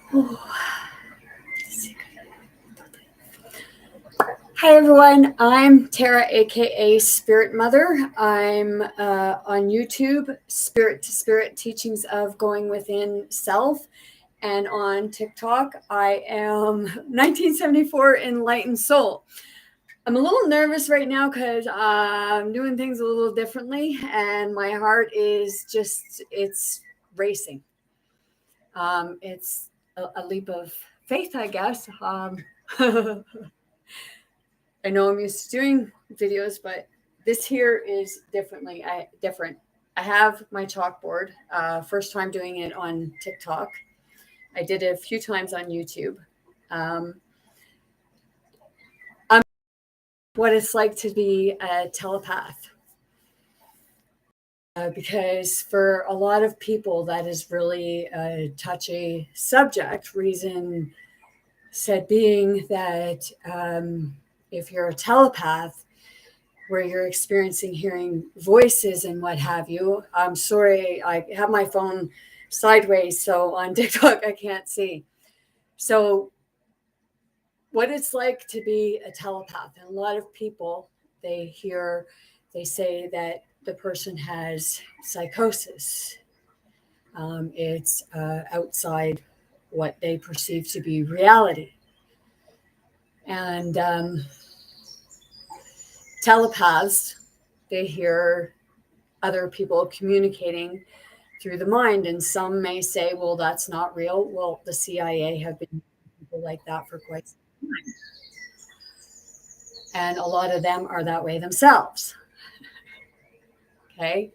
Hi everyone, I'm Tara, aka Spirit Mother. I'm on YouTube, Spirit to Spirit Teachings of Going Within Self, and on TikTok, I am 1974 Enlightened Soul. I'm a little nervous right now because I'm doing things a little differently, and my heart is it's racing. It's a leap of faith, I guess. I know I'm used to doing videos, but this here is different. I have my chalkboard. First time doing it on TikTok. I did it a few times on YouTube. I'm what it's like to be a telepath. Because for a lot of people, that is really a touchy subject. Reason said being that if you're a telepath, where you're experiencing hearing voices and what have you. I'm sorry, I have my phone sideways, so on TikTok I can't see. So, what it's like to be a telepath, and a lot of people they say that the person has psychosis. It's outside what they perceive to be reality, and telepaths they hear other people communicating through the mind. And some may say, well, that's not real. Well, the CIA have been people like that for quite some time. And a lot of them are that way themselves. Okay.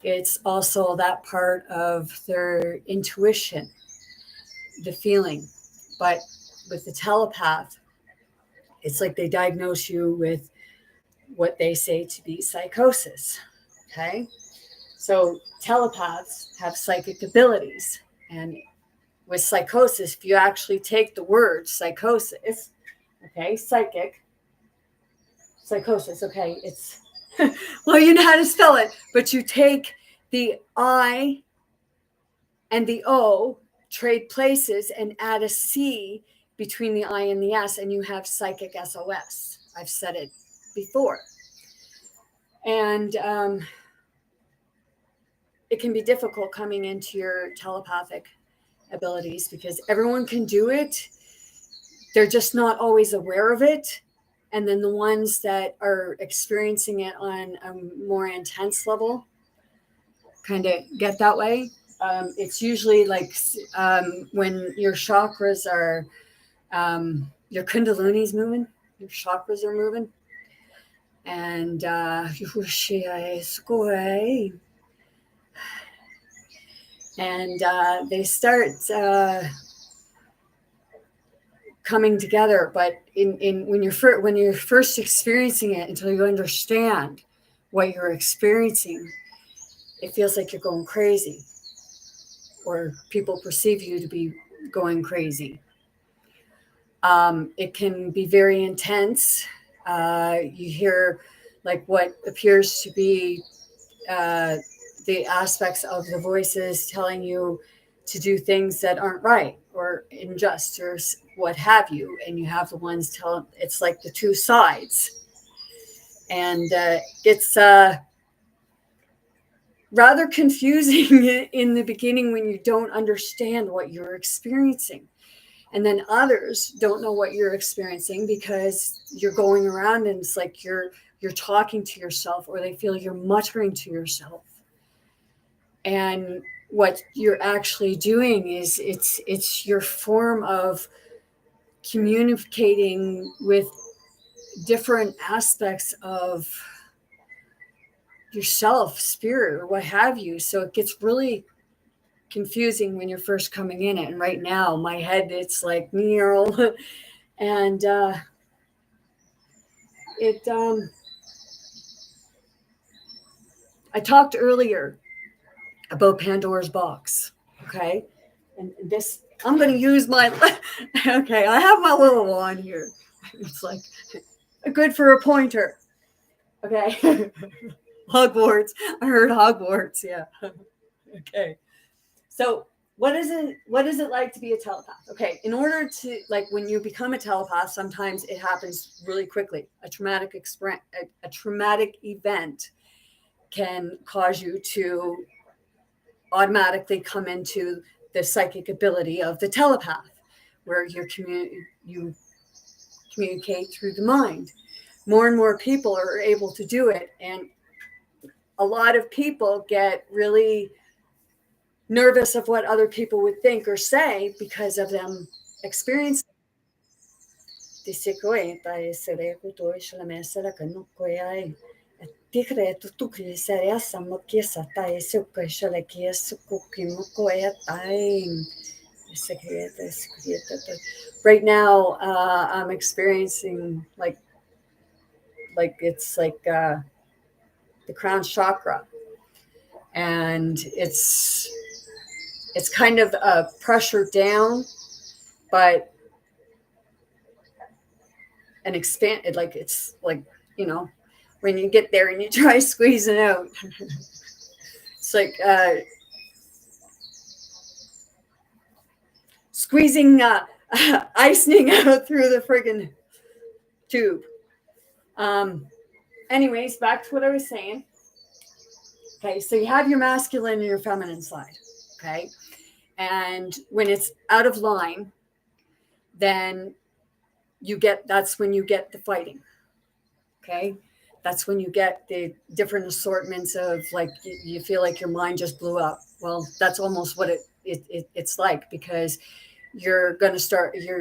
It's also that part of their intuition, the feeling. But with the telepath, it's like they diagnose you with what they say to be psychosis. Okay. So telepaths have psychic abilities. And with psychosis, if you actually take the word psychosis, okay, psychosis, okay, it's, well, you know how to spell it, but you take the I and the O, trade places, and add a C between the I and the S, and you have psychic SOS. I've said it before. And it can be difficult coming into your telepathic abilities because everyone can do it. They're just not always aware of it. And then the ones that are experiencing it on a more intense level kind of get that way. It's usually like when your chakras are, your kundalini's moving, your chakras are moving. And they start coming together. But in when you're first experiencing it, until you understand what you're experiencing, it feels like you're going crazy, or people perceive you to be going crazy. It can be very intense. You hear like what appears to be the aspects of the voices telling you to do things that aren't right or unjust or what have you. And you have the ones tell it's like the two sides. And it's rather confusing in the beginning when you don't understand what you're experiencing. And then others don't know what you're experiencing because you're going around and it's like you're talking to yourself, or they feel you're muttering to yourself. And what you're actually doing is it's your form of communicating with different aspects of yourself, spirit, or what have you. So it gets really confusing when you're first coming in it. And right now, my head, it's like Neil, and it. I talked earlier about Pandora's box, okay, and this I'm going to use my. Okay, I have my little wand here. It's like good for a pointer. Okay, Hogwarts. I heard Hogwarts. Yeah. Okay. So what is it like to be a telepath? Okay, in order to, like, when you become a telepath, sometimes it happens really quickly. A traumatic event can cause you to automatically come into the psychic ability of the telepath, where you communicate through the mind. More and more people are able to do it, and a lot of people get really nervous of what other people would think or say because of them experiencing. Right now, I'm experiencing like it's like the crown chakra, and it's kind of pressure down, but an expand, like it's like, you know, when you get there and you try squeezing out, it's like squeezing icing out through the friggin' tube. Anyways, back to what I was saying. Okay, so you have your masculine and your feminine side. Okay, and when it's out of line, then that's when you get the fighting. Okay, that's when you get the different assortments of, like, you feel like your mind just blew up. Well, that's almost what it's like, because you're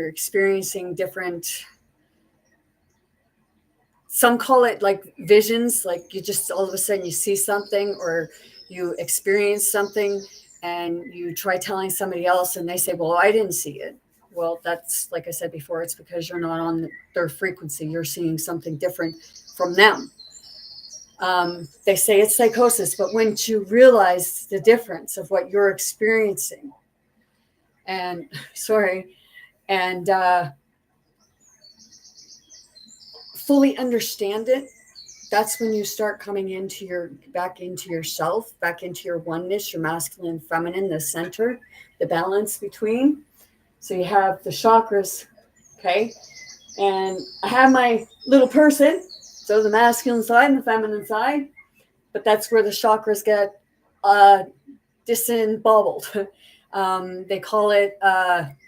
experiencing different, some call it like visions, like you just all of a sudden you see something or you experience something and you try telling somebody else and they say, well, I didn't see it. Well, that's, like I said before, it's because you're not on their frequency. You're seeing something different from them. They say it's psychosis, but once you realize the difference of what you're experiencing and fully understand it, that's when you start coming back into yourself, back into your oneness, your masculine, feminine, the center, the balance between. So you have the chakras, okay? And I have my little person, so the masculine side and the feminine side, but that's where the chakras get disembobbled. They call it,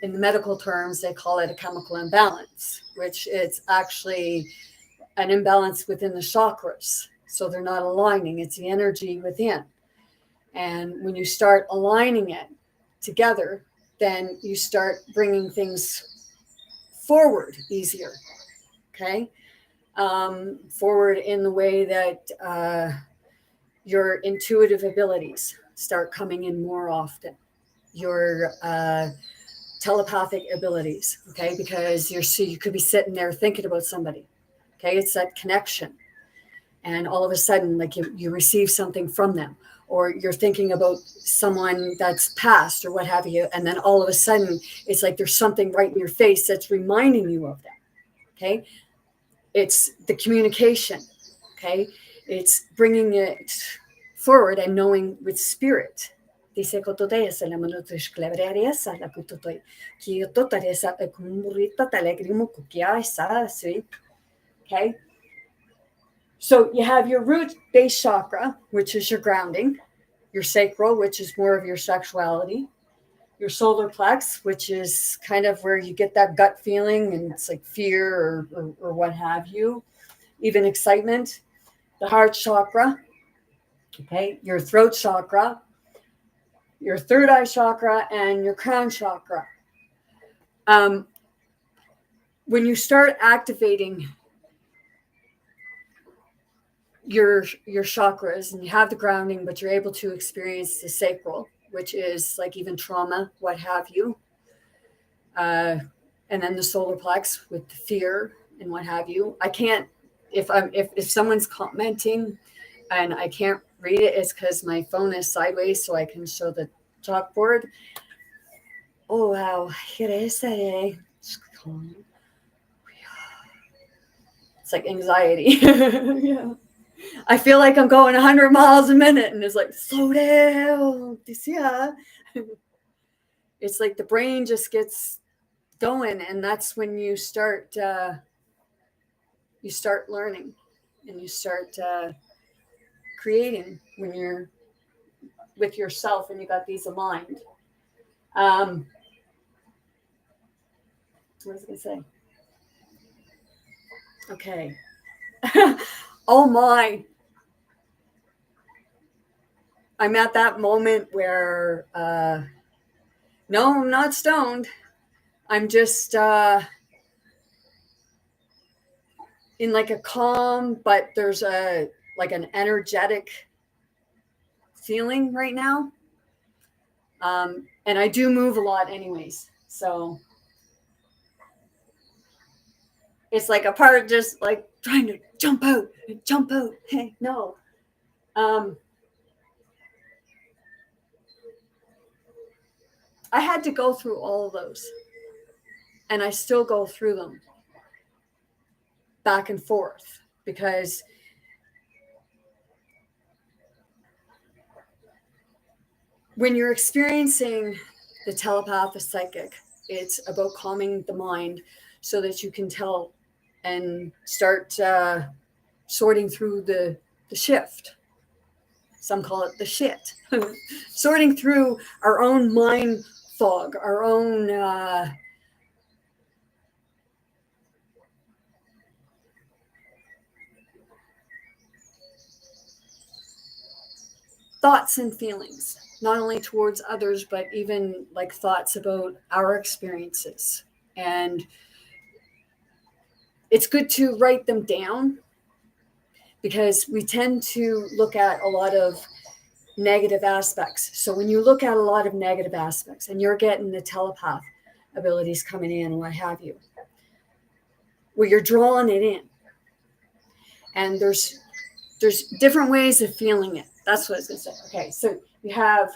in the medical terms, they call it a chemical imbalance, which it's actually an imbalance within the chakras. So they're not aligning. It's the energy within. And when you start aligning it together, then you start bringing things forward easier. Okay. Forward in the way that your intuitive abilities start coming in more often. Your telepathic abilities. Okay. Because you could be sitting there thinking about somebody. Okay. It's that connection. And all of a sudden, like you receive something from them, or you're thinking about someone that's passed or what have you. And then all of a sudden it's like there's something right in your face that's reminding you of them. Okay. It's the communication. Okay. It's bringing it forward and knowing with spirit. Okay. So you have your root base chakra, which is your grounding, your sacral, which is more of your sexuality, your solar plex, which is kind of where you get that gut feeling and it's like fear or what have you, even excitement, the heart chakra, okay, your throat chakra, your third eye chakra, and your crown chakra. When you start activating your chakras and you have the grounding, but you're able to experience the sacral, which is like even trauma, what have you, and then the solar plex with the fear and what have you. I can't, if someone's commenting and I can't read it, it's because my phone is sideways so I can show the chalkboard. Oh wow, it's like anxiety. Yeah. I feel like I'm going 100 miles a minute and it's like, slow down. it's like the brain just gets going, and that's when you start learning, and you start creating when you're with yourself and you got these aligned. What was I going to say? Okay. Oh my. I'm at that moment where, no, I'm not stoned. I'm just in like a calm, but there's like an energetic feeling right now. And I do move a lot anyways. So it's like a part of just like trying to jump out. Hey, no. I had to go through all of those. And I still go through them back and forth because when you're experiencing the telepath, the psychic, it's about calming the mind so that you can tell and start sorting through the shift. Some call it the shit. Sorting through our own mind fog, our own thoughts and feelings, not only towards others, but even like thoughts about our experiences. And it's good to write them down because we tend to look at a lot of negative aspects. So when you look at a lot of negative aspects and you're getting the telepath abilities coming in, what have you, well, you're drawing it in. And there's different ways of feeling it. That's what I was going to say. Okay, so you have,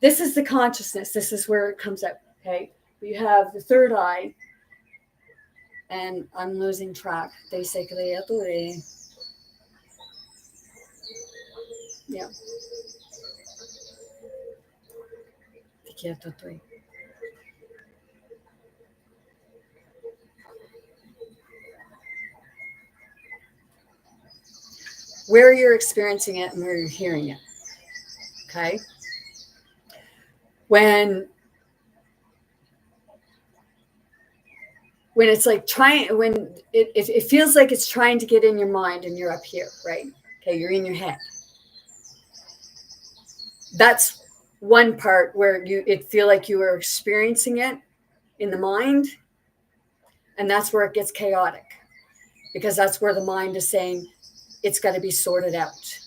this is the consciousness. This is where it comes out. Okay, you have the third eye, and I'm losing track. Yeah. Where you're experiencing it and where you're hearing it. Okay. When it's like when it feels like it's trying to get in your mind and you're up here, right? Okay, you're in your head. That's one part where it feel like you are experiencing it in the mind, and that's where it gets chaotic because that's where the mind is saying it's got to be sorted out.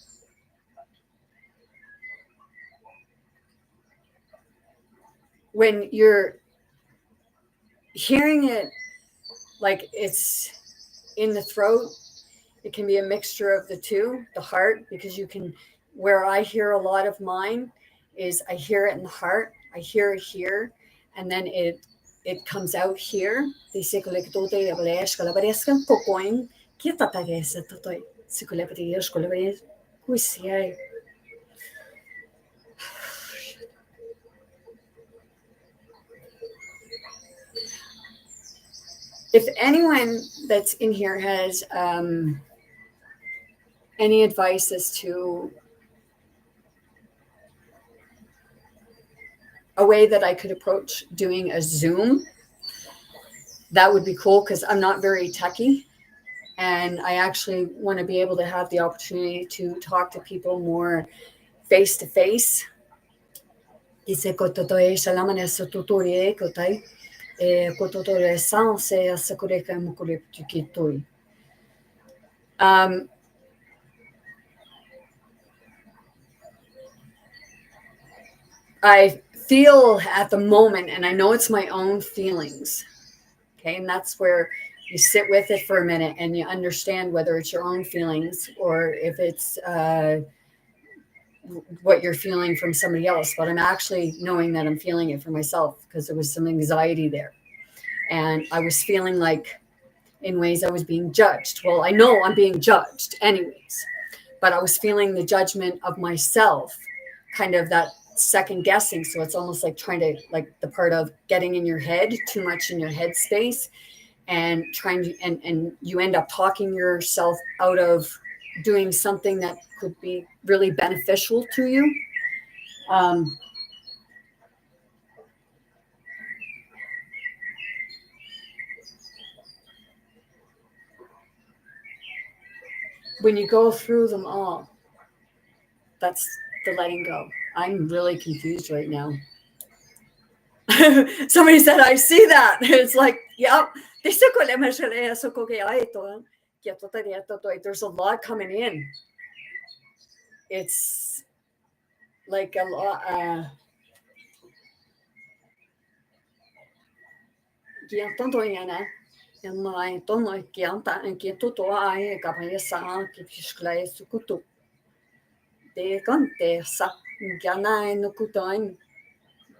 When you're hearing it like it's in the throat, it can be a mixture of the two, the heart, because you can, where I hear a lot of mine is I hear it in the heart, I hear it here, and then it comes out here. If anyone that's in here has any advice as to a way that I could approach doing a Zoom, that would be cool because I'm not very techy. And I actually want to be able to have the opportunity to talk to people more face to face. I feel at the moment, and I know it's my own feelings, okay, and that's where you sit with it for a minute and you understand whether it's your own feelings or if it's what you're feeling from somebody else. But I'm actually knowing that I'm feeling it for myself because there was some anxiety there, and I was feeling like in ways I was being judged. Well, I know I'm being judged anyways, but I was feeling the judgment of myself, kind of that second guessing. So it's almost like trying to, like the part of getting in your head, too much in your head space, and trying to, and you end up talking yourself out of doing something that could be really beneficial to you. When you go through them all, that's the letting go. I'm really confused right now. Somebody said, I see that. It's like, yeah, there's a lot coming in. It's like a lot.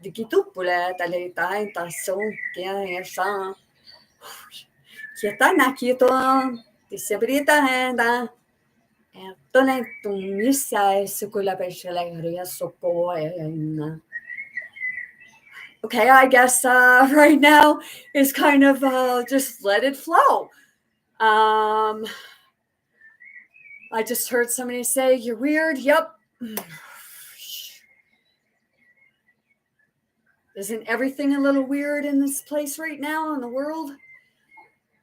Digitupule talitain taso kia esa kieta nakito disebrita henda tone tumisa sukula peshela ria soko. Okay, I guess right now is kind of just let it flow. I just heard somebody say, you're weird. Yep. Isn't everything a little weird in this place right now in the world?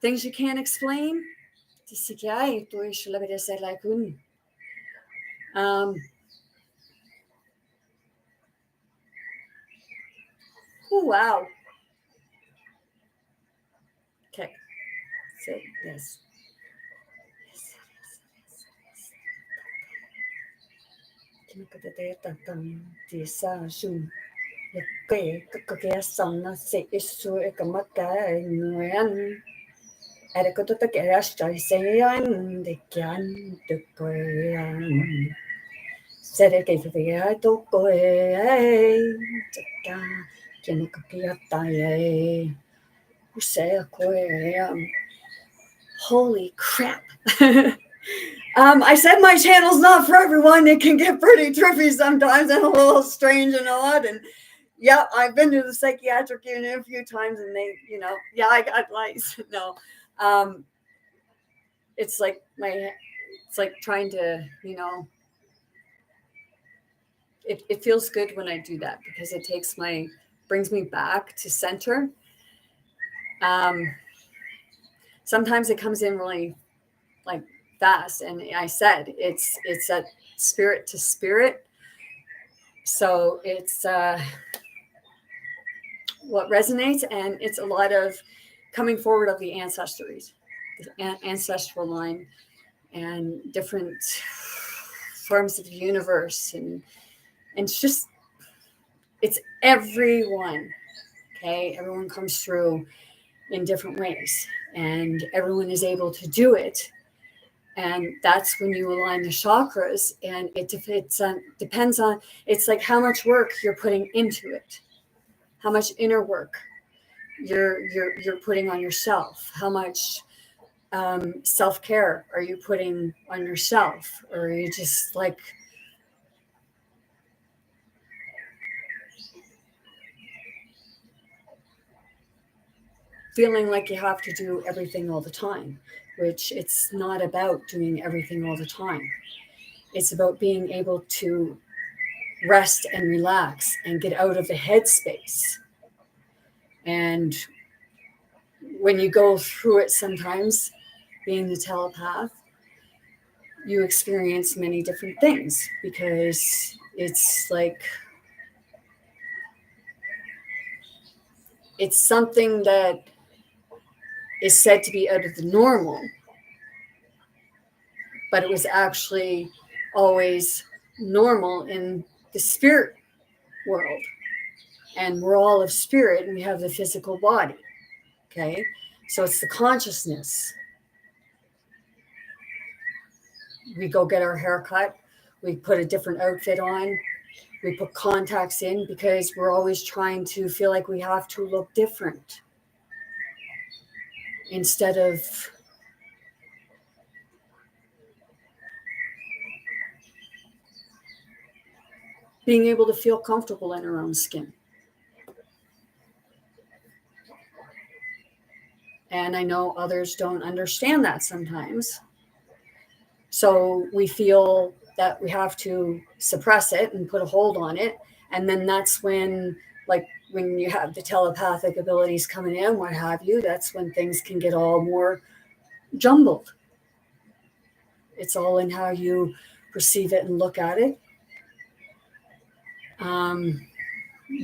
Things you can't explain? Oh, wow. Okay. So, yes. Holy crap. I said my channel's not for everyone. It can get pretty trippy sometimes and a little strange and odd. And yeah, I've been to the psychiatric unit a few times and they, yeah, I got lice. No. It's like trying to, it feels good when I do that because it brings me back to center. Sometimes it comes in really like fast, and I said it's a spirit to spirit, so it's what resonates, and it's a lot of coming forward of the ancestors, the ancestral line, and different forms of the universe, and it's everyone. Okay, everyone comes through in different ways, and everyone is able to do it. And that's when you align the chakras, and it depends on, it's like how much work you're putting into it, how much inner work you're putting on yourself, how much self-care are you putting on yourself, or are you just like feeling like you have to do everything all the time, which it's not about doing everything all the time. It's about being able to rest and relax and get out of the headspace. And when you go through it, sometimes being the telepath, you experience many different things because it's like, it's something that is said to be out of the normal, but it was actually always normal in the spirit world. And we're all of spirit, and we have the physical body. Okay, so it's the consciousness. We go get our hair cut, we put a different outfit on, we put contacts in because we're always trying to feel like we have to look different instead of being able to feel comfortable in our own skin. And I know others don't understand that sometimes. So we feel that we have to suppress it and put a hold on it. And then that's when, like, when you have the telepathic abilities coming in, what have you, that's when things can get all more jumbled. It's all in how you perceive it and look at it.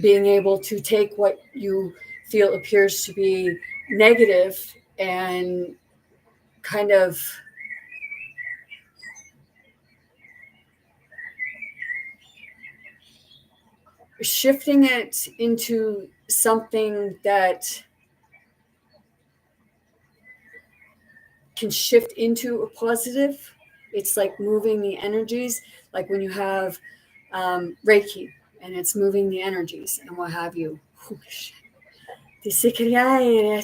Being able to take what you feel appears to be negative and kind of shifting it into something that can shift into a positive. It's like moving the energies, like when you have Reiki and it's moving the energies and what have you. Dice creare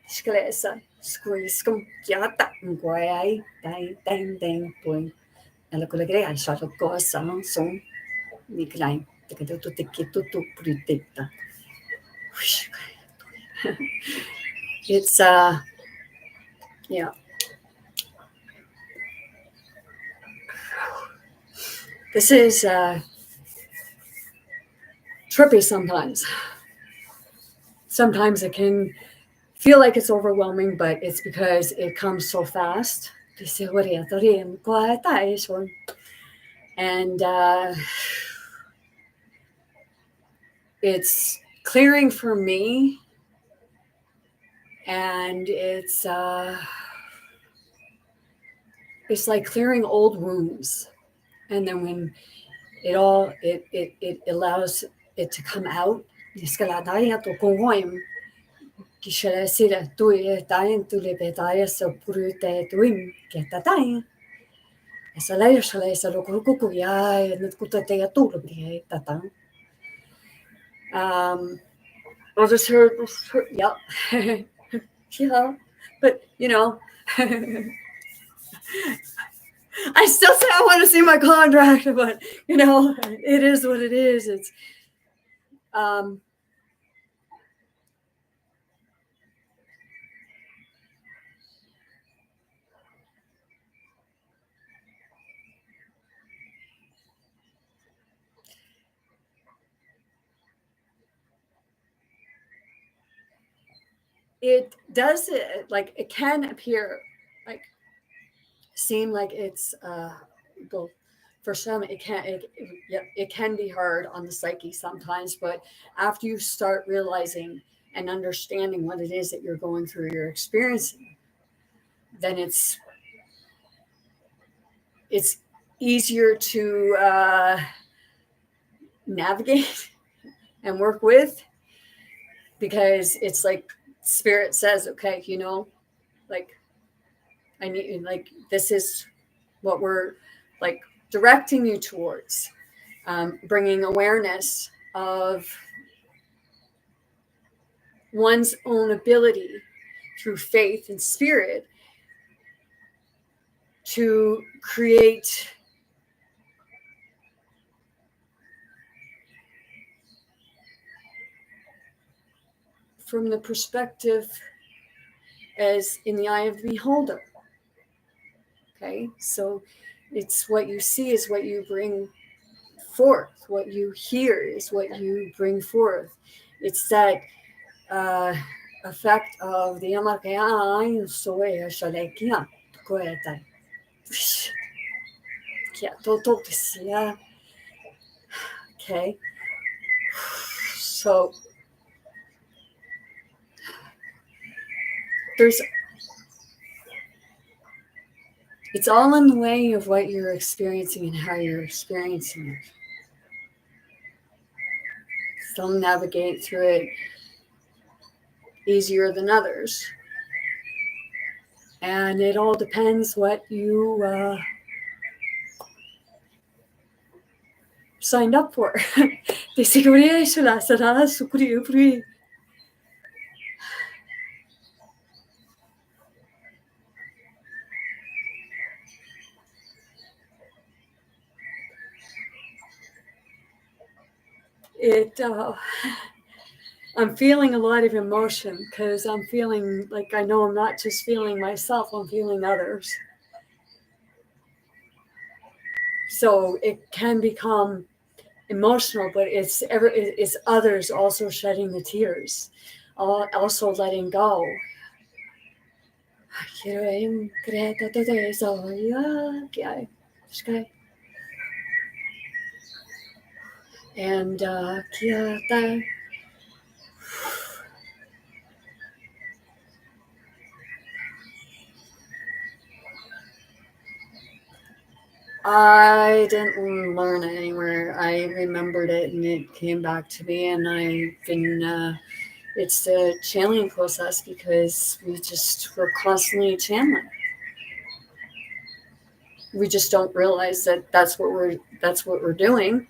sklesa squiscum chiata guai dai dang dang boy. Alla con la crea sa cosa non son ni klein perché tutto te che tutto pritetta. It's yeah. This is trippy sometimes. Sometimes it can feel like it's overwhelming, but it's because it comes so fast. And it's clearing for me, and it's like clearing old wounds. And then when it allows it to come out, kishalasira tui tain tuli betaya so purute tuim ketatai. Esa layer shalay sa lokuku ya nutkuta te atulu bi tata. I'll just heard, yeah. Yeah. But you know, I still say I want to see my contract, but you know, it is what it is. It's it does it like it can appear like seem like it's well, for some it can be hard on the psyche sometimes, but after you start realizing and understanding what it is that you're going through, you're experiencing, then it's easier to navigate and work with, because it's like spirit says, okay, you know, like I need, like, this is what we're like directing you towards, bringing awareness of one's own ability through faith and spirit to create from the perspective as in the eye of the beholder. Okay, so it's what you see is what you bring forth, what you hear is what you bring forth. It's that effect of the okay, so it's all in the way of what you're experiencing and how you're experiencing it. Some navigate through it easier than others. And it all depends what you signed up for. I'm feeling a lot of emotion because I'm feeling like I know I'm not just feeling myself, I'm feeling others. So it can become emotional, but it's others also shedding the tears, also letting go. And I didn't learn it anywhere. I remembered it and it came back to me, and I've been. It's the channeling process because we're constantly channeling. We just don't realize that that's what we're doing.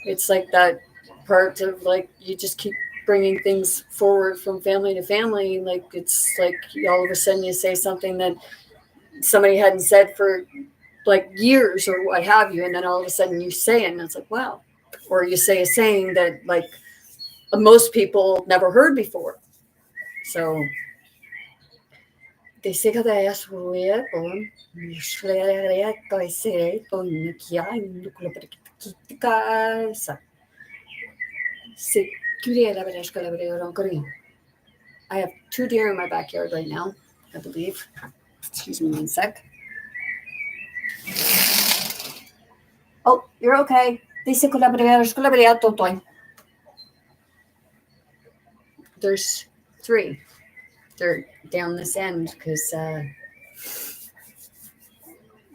It's like that part of like you just keep bringing things forward from family to family. Like it's like all of a sudden you say something that somebody hadn't said for like years or what have you, and then all of a sudden you say it and it's like wow. Or you say a saying that like most people never heard before. So they say that I asked for it on I have 2 deer in my backyard right now, I believe. Excuse me one sec. Oh, you're okay. There's 3. They're down this end because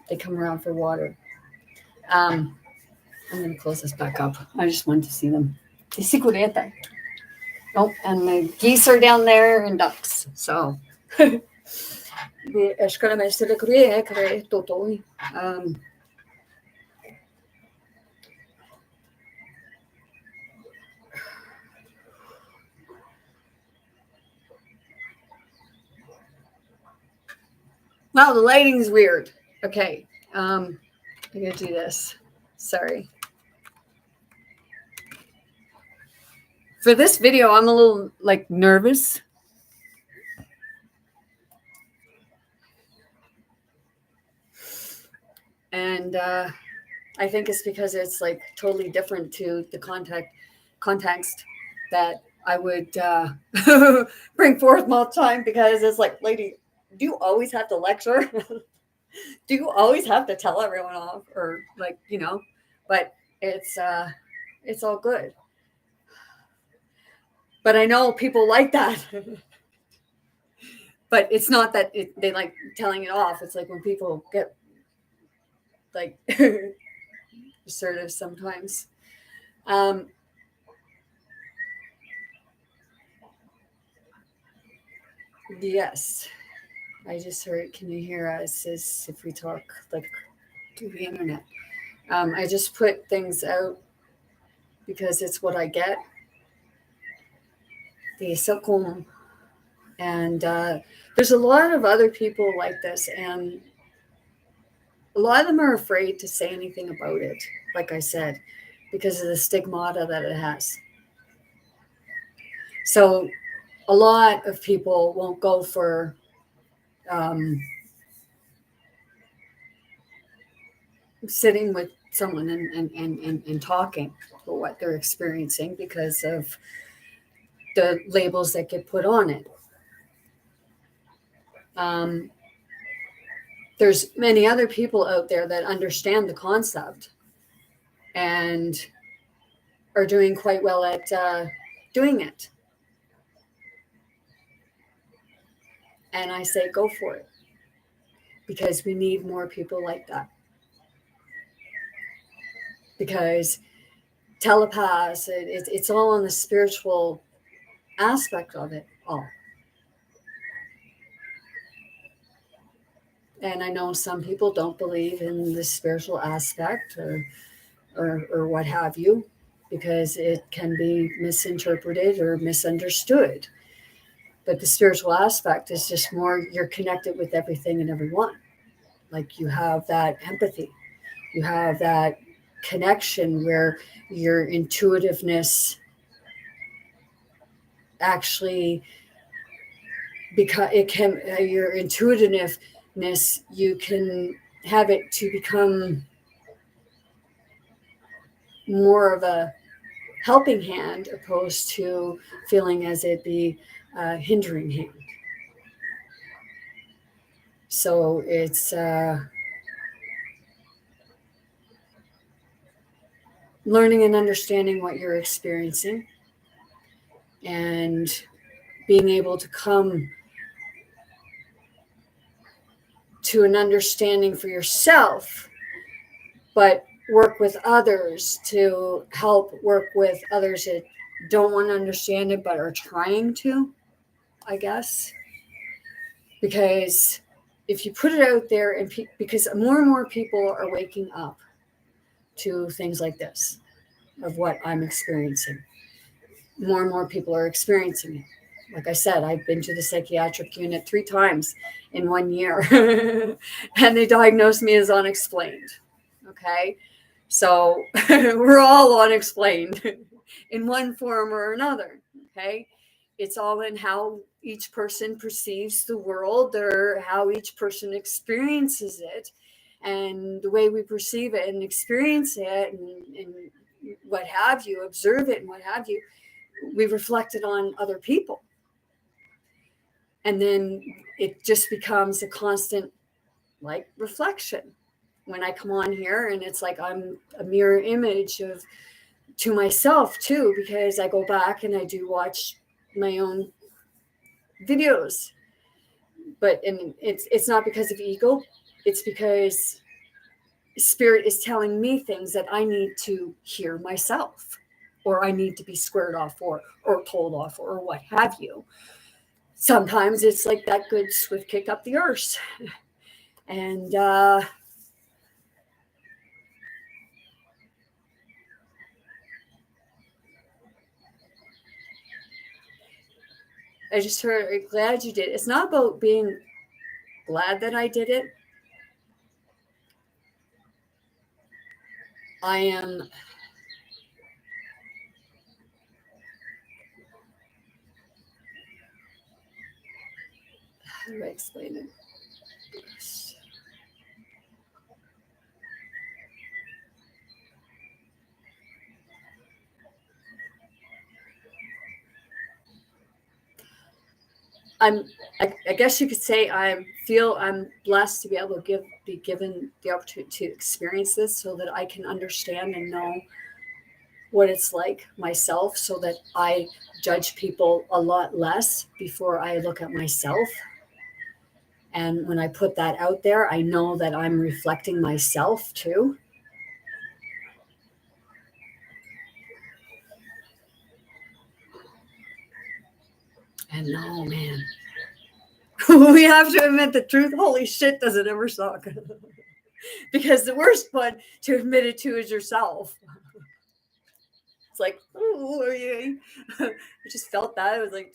they come around for water. I'm going to close this back up. I just wanted to see them. Oh, and the geese are down there and ducks. So, wow, the lighting's weird. Okay, I'm gonna do this. Sorry. For this video, I'm a little like nervous. And I think it's because it's like totally different to the context that I would bring forth most time, because it's like, lady, do you always have to lecture? Do you always have to tell everyone off, or like, but it's all good. But I know people like that. But it's not that they like telling it off. It's like when people get like assertive sometimes. Yes. I just heard, can you hear us as if we talk like through the internet? I just put things out because it's what I get. The Sokum. And there's a lot of other people like this, and a lot of them are afraid to say anything about it, like I said, because of the stigmata that it has. So a lot of people won't go for sitting with someone and talking about what they're experiencing because of the labels that get put on it. There's many other people out there that understand the concept and are doing quite well at doing it. And I say, go for it, because we need more people like that. Because telepaths, it's all on the spiritual aspect of it all. And I know some people don't believe in the spiritual aspect or what have you, because it can be misinterpreted or misunderstood. But the spiritual aspect is just more, you're connected with everything and everyone. Like you have that empathy. You have that connection where your intuitiveness actually, because it can, your intuitiveness, you can have it to become more of a helping hand opposed to feeling as it be a hindering hand. So it's learning and understanding what you're experiencing and being able to come to an understanding for yourself, but work with others to help work with others that don't want to understand it but are trying to, I guess. Because if you put it out there, and because more and more people are waking up to things like this, of what I'm experiencing, more and more people are experiencing it. Like I said, I've been to the psychiatric unit 3 times in 1 year, and they diagnosed me as unexplained. Okay. So we're all unexplained in one form or another. Okay. It's all in how each person perceives the world, or how each person experiences it, and the way we perceive it and experience it, and what have you, observe it and what have you, we reflect it on other people. And then it just becomes a constant, like, reflection. When I come on here, and it's like I'm a mirror image of to myself too, because I go back and I do watch my own videos. But and it's not because of ego, it's because spirit is telling me things that I need to hear myself, or I need to be squared off, or told off, or what have you. Sometimes it's like that good swift kick up the arse. And I just heard, glad you did. It's not about being glad that I did it. I am, how do I explain it? I guess you could say I'm blessed to be able to be given the opportunity to experience this, so that I can understand and know what it's like myself, so that I judge people a lot less before I look at myself. And when I put that out there, I know that I'm reflecting myself too. And oh man, we have to admit the truth. Holy shit, does it ever suck? Because the worst one to admit it to is yourself. It's like, oh, yeah. I just felt that. It was like,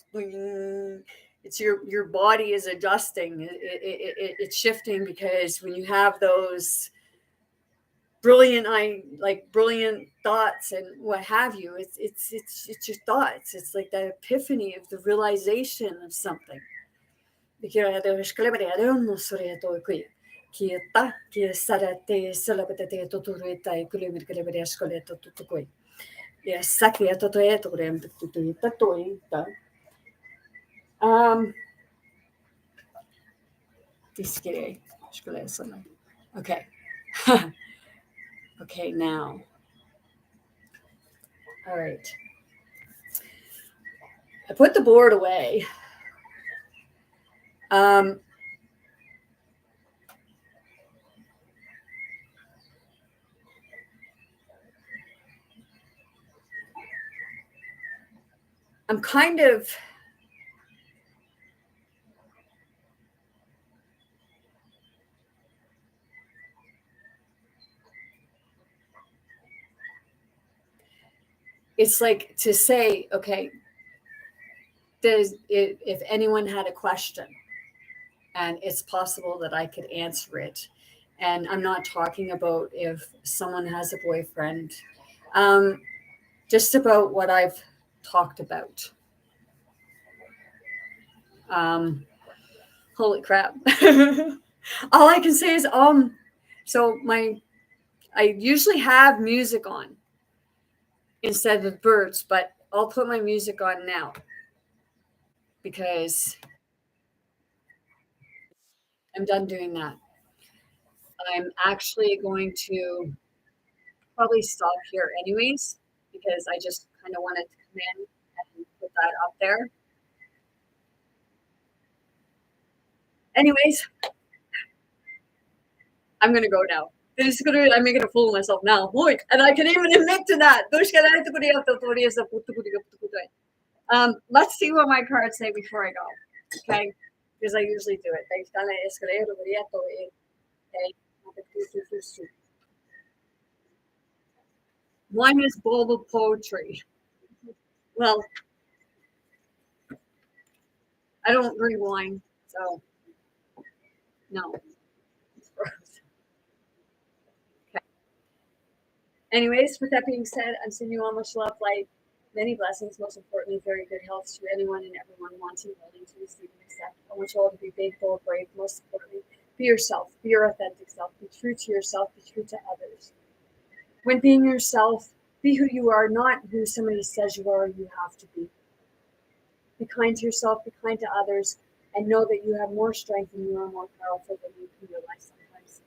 it's your body is adjusting. It's shifting, because when you have those brilliant thoughts and what have you, it's your thoughts. It's like that epiphany of the realization of something. Okay. Okay, now. All right. I put the board away. I'm kind of it's like to say, okay, if anyone had a question, and it's possible that I could answer it, And I'm not talking about if someone has a boyfriend, um, just about what I've talked about. Um, Holy crap. All I can say is, so I usually have music on instead of birds, but I'll put my music on now because I'm done doing that. I'm actually going to probably stop here anyways because I just kind of wanted to come in and put that up there. Anyways, I'm gonna go now. I'm making a fool of myself now. Look, and I can even admit to that. Let's see what my cards say before I go. Okay? Because I usually do it. One is bowl of poetry. Well, I don't drink wine, so no. Okay. Anyways, with that being said, I'm sending you all much love, light, many blessings, most importantly, very good health to anyone and everyone wanting, willing to receive and accept. I want you all to be big, bold, brave, most importantly, be yourself, be your authentic self, be true to yourself, be true to others. When being yourself, be who you are, not who somebody says you are or you have to be. Be kind to yourself, be kind to others, and know that you have more strength and you are more powerful than you can realize sometimes.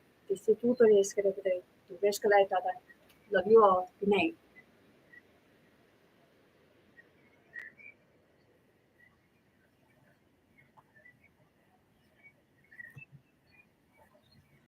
Love you all. Good night.